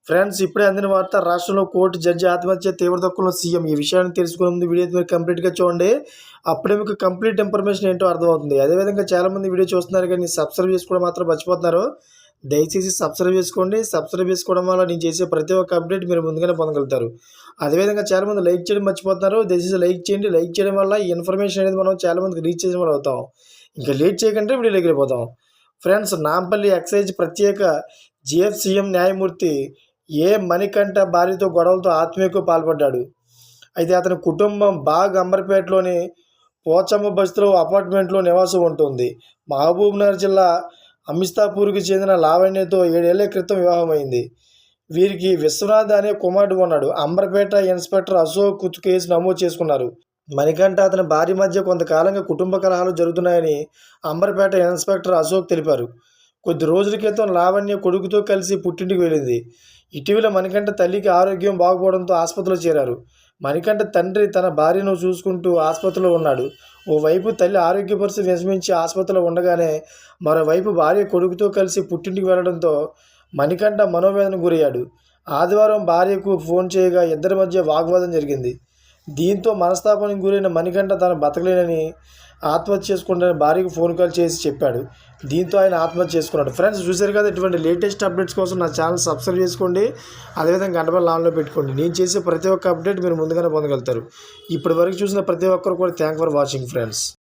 Friends, ఇప్పుడే అందిన వార్త. రాష్ట్రంలో కోర్టు జడ్జి ఆత్మహత్య తీవ్రతక్కువ సీఎం. ఈ విషయాన్ని తెలుసుకునే ముందు వీడియో మీరు కంప్లీట్గా చూడండి. అప్పుడే మీకు కంప్లీట్ ఇన్ఫర్మేషన్ ఏంటో అర్థమవుతుంది. అదేవిధంగా చాలామంది వీడియో చూస్తున్నారు కానీ సబ్స్క్రైబ్ చేసుకోవడం మాత్రం మర్చిపోతున్నారు. దయచేసి సబ్స్క్రైబ్ చేసుకోండి. సబ్స్క్రైబ్ చేసుకోవడం వల్ల నేను చేసే ప్రతి ఒక్క అప్డేట్ మీరు ముందుగానే పొందగలుగుతారు. అదేవిధంగా చాలామంది లైక్ చేయడం మర్చిపోతున్నారు. దయచేసి లైక్ చేయండి. లైక్ చేయడం వల్ల ఈ ఇన్ఫర్మేషన్ అనేది మనం చాలామందికి రీచ్ చేసిన వాళ్ళు అవుతాం. ఇంకా లేట్ చేయకంటే వీడియోలోకి వెళ్ళిపోతాం. ఫ్రెండ్స్, నాంపల్లి ఎక్సైజ్ ప్రత్యేక జిఎఫ్సిఎం న్యాయమూర్తి మణికంఠ భార్యతో గొడవలతో ఆత్మహత్యకు పాల్పడ్డాడు. అయితే అతని కుటుంబం బాగ్ అంబర్పేటలోని పోచమ్మ బస్తీలో అపార్ట్మెంట్లో నివాసం ఉంటుంది. మహబూబ్నగర్ జిల్లా అమిస్తాపూర్కి చెందిన లావణ్యతో 7 ఏళ్ల క్రితం వివాహమైంది. వీరికి విశ్వనాథ్ అనే కుమారుడు ఉన్నాడు. అంబర్పేట ఇన్స్పెక్టర్ అశోక్ కేసు నమోదు చేసుకున్నారు. మణికంఠ అతని భార్య మధ్య కొంతకాలంగా కుటుంబ కలహాలు జరుగుతున్నాయని అంబర్పేట ఇన్స్పెక్టర్ అశోక్ తెలిపారు. కొద్ది రోజుల క్రితం లావణ్య కొడుకుతో కలిసి పుట్టింటికి వెళ్ళింది. ఇటీవల మణికంఠ తల్లికి ఆరోగ్యం బాగుపోవడంతో ఆసుపత్రిలో చేరారు. మణికంఠ తండ్రి తన భార్యను చూసుకుంటూ ఆసుపత్రిలో ఉన్నాడు. ఓవైపు తల్లి ఆరోగ్య పరిస్థితి విషమించి ఆసుపత్రిలో ఉండగానే మరోవైపు భార్య కొడుకుతో కలిసి పుట్టింటికి వెళ్లడంతో మణికంఠ మనోవేదనకు గురయ్యాడు. ఆదివారం భార్యకు ఫోన్ చేయగా ఇద్దరి మధ్య వాగ్వాదం జరిగింది. దీంతో మనస్తాపానికి గురైన మణికంఠ తాను బతకలేనని ఆత్మహత్య చేసుకుంటానని భార్యకు ఫోన్ కాల్ చేసి చెప్పాడు. దీంతో ఆయన ఆత్మహత్య చేసుకున్నాడు. ఫ్రెండ్స్, చూశారు కదా, ఇటువంటి లేటెస్ట్ అప్డేట్స్ కోసం నా ఛానల్ సబ్స్క్రైబ్ చేసుకోండి. అదేవిధంగా గంట బెల్ ఆన్లో పెట్టుకోండి. నేను చేసే ప్రతి ఒక్క అప్డేట్ మీరు ముందుగానే పొందగలుగుతారు. ఇప్పటి వరకు చూసిన ప్రతి ఒక్కరు కూడా థ్యాంక్ ఫర్ వాచింగ్ ఫ్రెండ్స్.